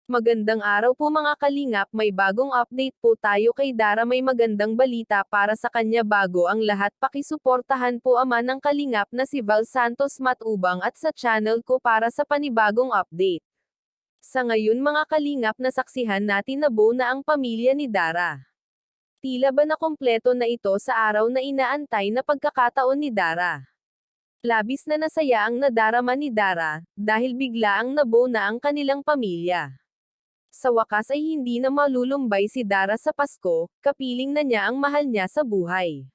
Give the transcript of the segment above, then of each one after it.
Magandang araw po mga kalingap, may bagong update po tayo kay Dara, may magandang balita para sa kanya bago ang lahat, pakisuportahan po ama ng kalingap na si Val Santos Matubang at sa channel ko para sa panibagong update. Sa ngayon mga kalingap, nasaksihan natin na buo na ang pamilya ni Dara. Tila ba nakumpleto na ito sa araw na inaantay na pagkakataon ni Dara. Labis na nasaya ang nadarama ni Dara, dahil biglaang nabuo na ang kanilang pamilya. Sa wakas ay hindi na malulumbay si Dara sa Pasko, kapiling na niya ang mahal niya sa buhay.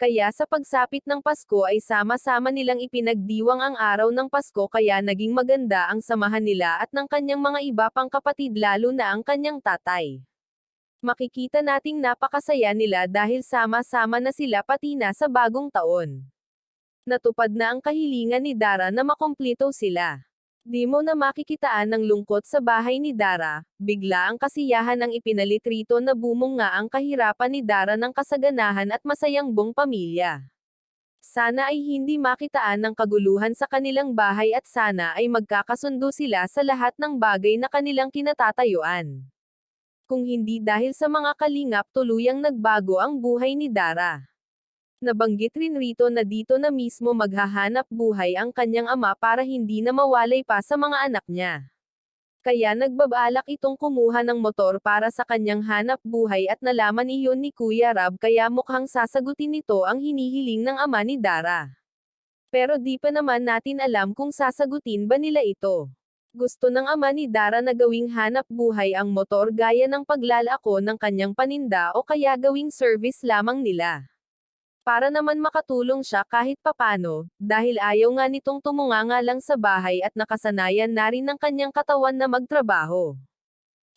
Kaya sa pagsapit ng Pasko ay sama-sama nilang ipinagdiwang ang araw ng Pasko, kaya naging maganda ang samahan nila at ng kanyang mga iba pang kapatid, lalo na ang kanyang tatay. Makikita nating napakasaya nila dahil sama-sama na sila pati na sa bagong taon. Natupad na ang kahilingan ni Dara na makumpleto sila. Di mo na makikitaan ng lungkot sa bahay ni Dara, bigla ang kasiyahan ang ipinalit rito na bumong nga ang kahirapan ni Dara ng kasaganahan at masayang buong pamilya. Sana ay hindi makitaan ng kaguluhan sa kanilang bahay at sana ay magkakasundo sila sa lahat ng bagay na kanilang kinatatayuan. Kung hindi dahil sa mga kalingap, tuluyang nagbago ang buhay ni Dara. Nabanggit rin rito na dito na mismo maghahanap buhay ang kanyang ama para hindi na mawalay pa sa mga anak niya. Kaya nagbabalak itong kumuha ng motor para sa kanyang hanap buhay at nalaman iyon ni Kuya Rab, kaya mukhang sasagutin nito ang hinihiling ng ama ni Dara. Pero di pa naman natin alam kung sasagutin ba nila ito. Gusto ng ama ni Dara na gawing hanap buhay ang motor gaya ng paglalako ng kanyang paninda o kaya gawing service lamang nila. Para naman makatulong siya kahit papano, dahil ayaw nga nitong tumunganga lang sa bahay at nakasanayan na rin ng kanyang katawan na magtrabaho.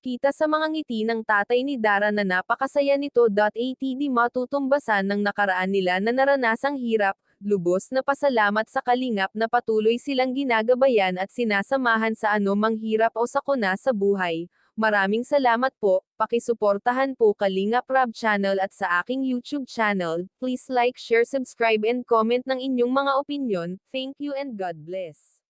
Kita sa mga ngiti ng tatay ni Dara na napakasaya nito. Atd matutumbasan ng nakaraan nila na naranasang hirap, lubos na pasalamat sa kalingap na patuloy silang ginagabayan at sinasamahan sa anumang hirap o sakuna sa buhay. Maraming salamat po, pakisuportahan po Kalingap Rab channel at sa aking YouTube channel, please like, share, subscribe and comment ng inyong mga opinyon, thank you and God bless.